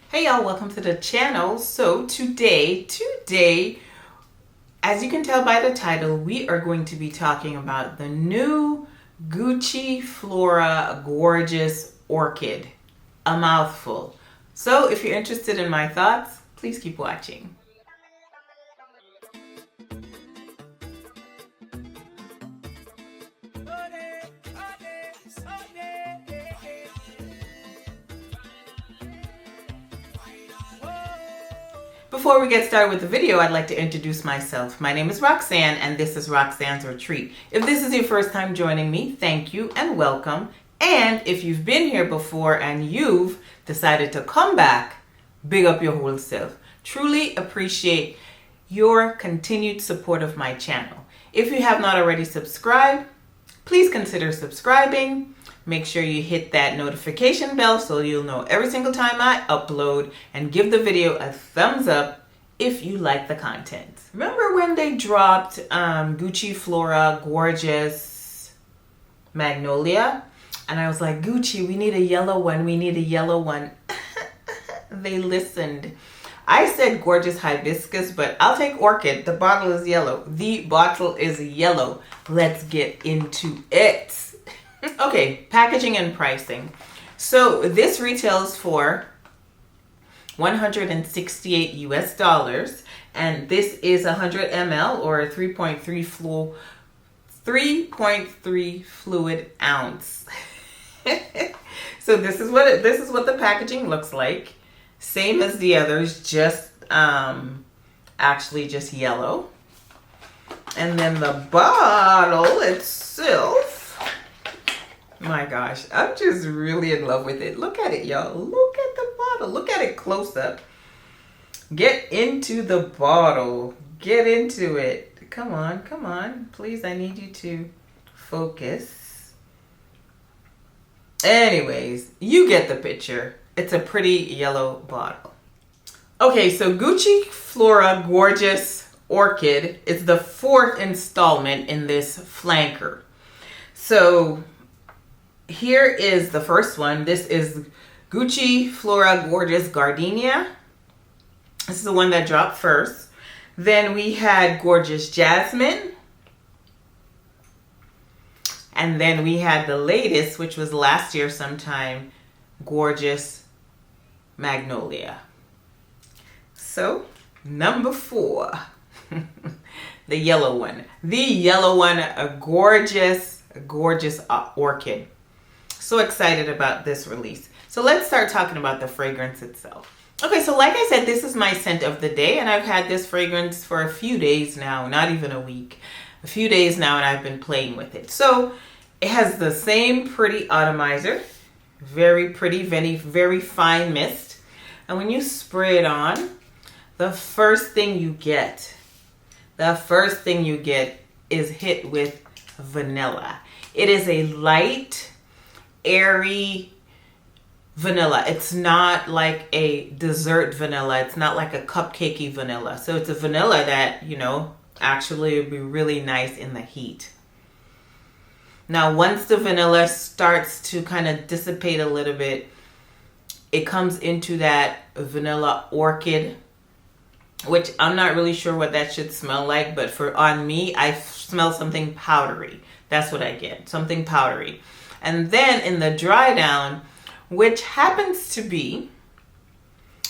Hey y'all, welcome to the channel. So today, as you can tell by the title, we are going to be talking about the new Gucci Flora Gorgeous Orchid. A mouthful. So if you're interested in my thoughts, please keep watching. Before we get started with the video, I'd like to introduce myself. My name is Roxanne and this is Roxanne's Retreat. If this is your first time joining me, thank you and welcome. And if you've been here before and you've decided to come back, big up your whole self. Truly appreciate your continued support of my channel. If you have not already subscribed, please consider subscribing. Make sure you hit that notification bell so you'll know every single time I upload, and give the video a thumbs up if you like the content. Remember when they dropped Gucci Flora Gorgeous Magnolia? And I was like, Gucci, we need a yellow one. We need a yellow one. They listened. I said Gorgeous Hibiscus, but I'll take Orchid. The bottle is yellow. The bottle is yellow. Let's get into it. Okay, packaging and pricing. So this retails for $168 US, and this is 100 ml or 3.3 fluid ounce. So this is what the packaging looks like. Same as the others, just actually just yellow. And then the bottle itself, my gosh, I'm just really in love with it. Look at it, y'all. Look at the bottle. Look at it close up. Get into the bottle. Get into it. Come on, come on. Please, I need you to focus. Anyways, you get the picture. It's a pretty yellow bottle. Okay, so Gucci Flora Gorgeous Orchid is the 4th installment in this flanker. So here is the first one. This is Gucci Flora Gorgeous Gardenia. This is the one that dropped first. Then we had Gorgeous Jasmine. And then we had the latest, which was last year sometime, Gorgeous Magnolia. So, number 4. The yellow one. The yellow one, a gorgeous orchid. So excited about this release. So let's start talking about the fragrance itself. Okay, so like I said, this is my scent of the day, and I've had this fragrance for a few days now, not even a week. A few days now, and I've been playing with it. So it has the same pretty atomizer, very pretty, very fine mist. And when you spray it on, the first thing you get is hit with vanilla. It is a light, airy vanilla. It's not like a dessert vanilla. It's not like a cupcakey vanilla. So it's a vanilla that, you know, actually would be really nice in the heat. Now, once the vanilla starts to kind of dissipate a little bit, it comes into that vanilla orchid, which I'm not really sure what that should smell like, but on me, I smell something powdery. That's what I get, something powdery. And then in the dry down, which happens to be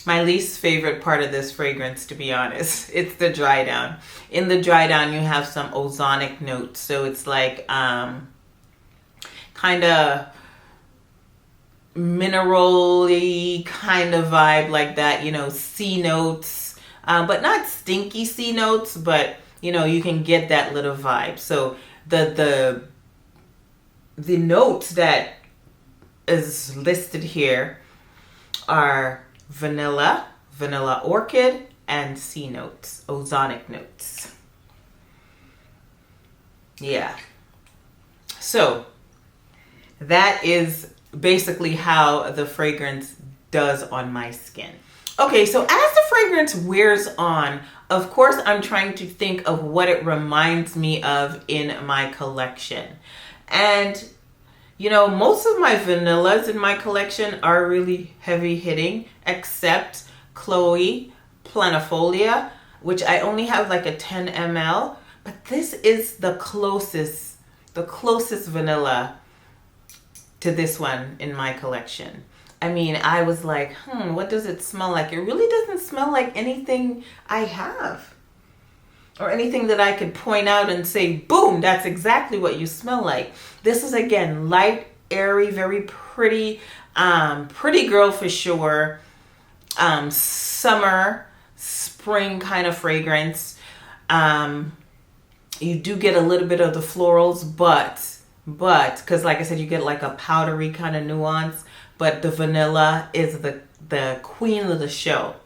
my least favorite part of this fragrance, to be honest, it's the dry down. In the dry down, you have some ozonic notes. So it's like kind of mineral-y kind of vibe like that, you know, sea notes, but not stinky sea notes, but you know, you can get that little vibe. So the notes that is listed here are vanilla orchid, and sea notes, ozonic notes. Yeah. So that is basically how the fragrance does on my skin. Okay, so as the fragrance wears on, of course, I'm trying to think of what it reminds me of in my collection. And You know, most of my vanillas in my collection are really heavy hitting, except Chloe Planifolia, which I only have like a 10 ml. But this is the closest vanilla to this one in my collection. I mean, I was like, what does it smell like? It really doesn't smell like anything I have, or anything that I could point out and say, boom, that's exactly what you smell like. This is, again, light, airy, very pretty, pretty girl for sure. Summer, spring kind of fragrance. You do get a little bit of the florals, but, because like I said, you get like a powdery kind of nuance, but the vanilla is the queen of the show,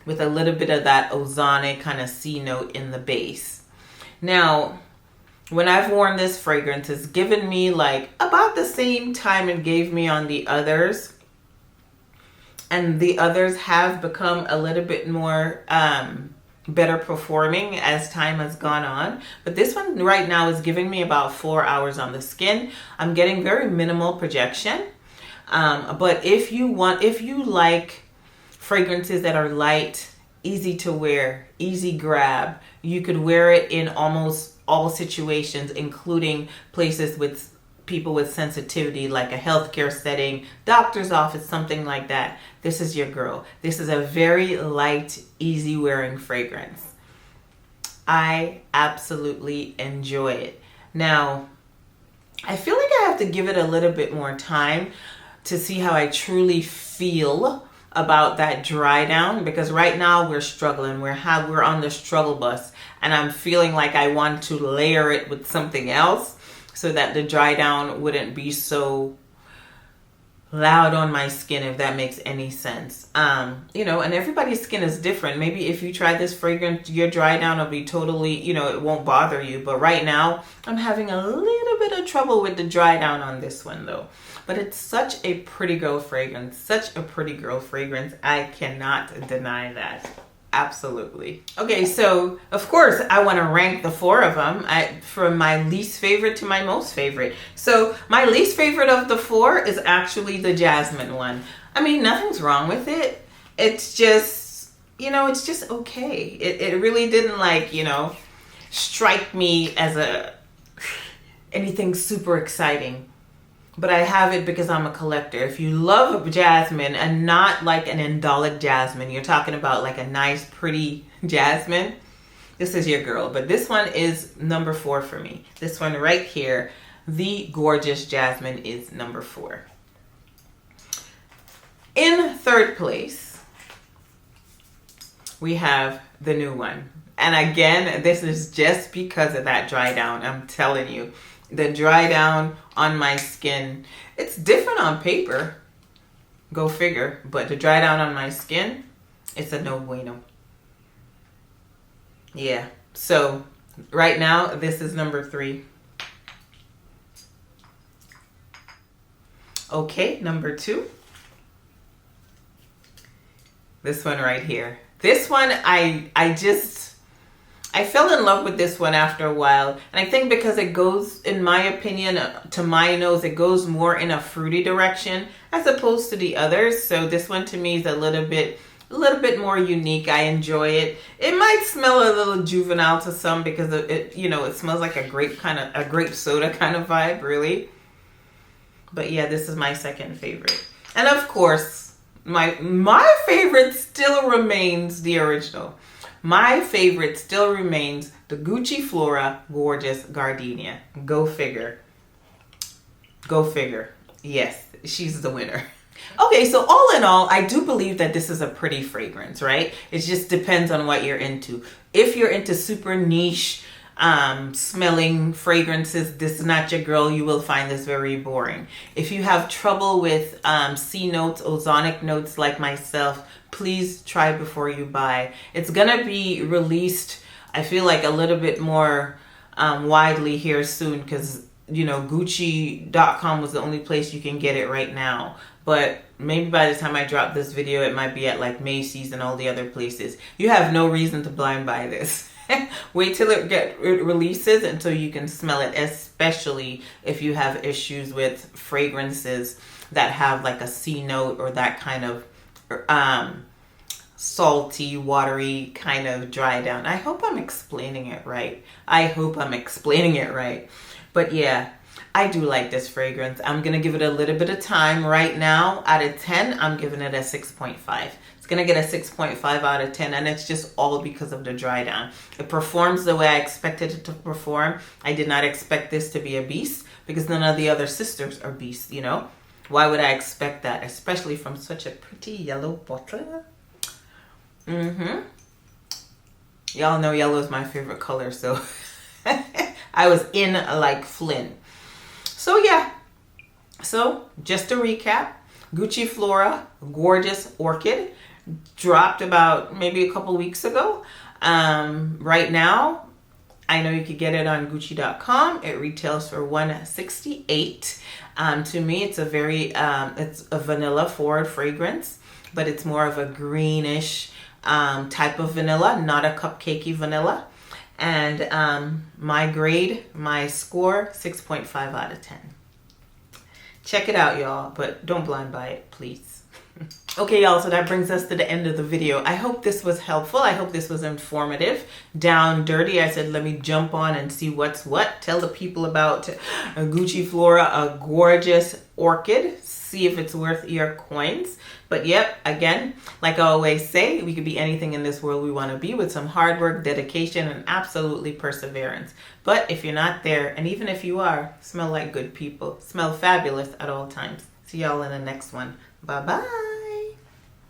with a little bit of that ozonic kind of C note in the base. Now, when I've worn this fragrance, it's given me like about the same time it gave me on the others. And the others have become a little bit more better performing as time has gone on. But this one right now is giving me about 4 hours on the skin. I'm getting very minimal projection. But if you like fragrances that are light, easy to wear, easy grab, you could wear it in almost all situations, including places with people with sensitivity, like a healthcare setting, doctor's office, something like that. This is your girl. This is a very light, easy wearing fragrance. I absolutely enjoy it. Now, I feel like I have to give it a little bit more time to see how I truly feel about that dry down, because right now we're struggling. We're on the struggle bus, and I'm feeling like I want to layer it with something else so that the dry down wouldn't be so loud on my skin, if that makes any sense. You know, and everybody's skin is different. Maybe if you try this fragrance, your dry down will be totally, you know, it won't bother you. But right now, I'm having a little bit of trouble with the dry down on this one though. But it's such a pretty girl fragrance, such a pretty girl fragrance. I cannot deny that. Absolutely. Okay, so of course I want to rank the 4 of them from my least favorite to my most favorite. So my least favorite of the 4 is actually the jasmine one. I mean, nothing's wrong with it. It's just, you know, it's just okay. It really didn't, like, you know, strike me as anything super exciting. But I have it because I'm a collector. If you love jasmine, and not like an indolic jasmine, you're talking about like a nice, pretty jasmine, this is your girl. But this one is number 4 for me. This one right here, the gorgeous jasmine, is number 4. In third place, we have the new one. And again, this is just because of that dry down. I'm telling you. The dry down on my skin, it's different on paper, go figure, but the dry down on my skin, it's a no bueno. Yeah, so right now this is number 3. Okay, number 2, this one right here. This one, I fell in love with this one after a while, and I think because it goes, in my opinion, to my nose, it goes more in a fruity direction as opposed to the others. So this one to me is a little bit more unique. I enjoy it. It might smell a little juvenile to some because it, you know, it smells like a grape soda kind of vibe, really. But yeah, this is my second favorite, and of course, my favorite still remains the original. My favorite still remains the Gucci Flora Gorgeous Gardenia. Go figure. Go figure. Yes, she's the winner. Okay, so all in all, I do believe that this is a pretty fragrance, right? It just depends on what you're into. If you're into super niche smelling fragrances, this is not your girl. You will find this very boring. If you have trouble with C notes, ozonic notes like myself, please try before you buy. It's gonna be released, I feel like, a little bit more widely here soon, because, you know, Gucci.com was the only place you can get it right now. But maybe by the time I drop this video, it might be at like Macy's and all the other places. You have no reason to blind buy this. Wait till it releases until you can smell it, especially if you have issues with fragrances that have like a C note or that kind of salty, watery kind of dry down. I hope I'm explaining it right. But yeah, I do like this fragrance. I'm going to give it a little bit of time. Right now, out of 10, I'm giving it a 6.5. It's going to get a 6.5 out of 10, and it's just all because of the dry down. It performs the way I expected it to perform. I did not expect this to be a beast because none of the other sisters are beasts, you know? Why would I expect that? Especially from such a pretty yellow bottle. Y'all know yellow is my favorite color, so I was in like Flynn. So yeah, so just to recap, Gucci Flora, gorgeous orchid, dropped about maybe a couple weeks ago. Right now, I know you could get it on Gucci.com. It retails for $168. To me, it's a very, it's a vanilla forward fragrance, but it's more of a greenish type of vanilla, not a cupcakey vanilla. And my grade, my score, 6.5 out of 10. Check it out, y'all, but don't blind buy it, please. Okay, y'all, so that brings us to the end of the video. I hope this was helpful. I hope this was informative. Down dirty, I said, let me jump on and see what's what. Tell the people about Gucci Flora, a gorgeous orchid. See if it's worth your coins. But yep, again, like I always say, we could be anything in this world we want to be with some hard work, dedication, and absolutely perseverance. But if you're not there, and even if you are, smell like good people. Smell fabulous at all times. See y'all in the next one. Bye-bye.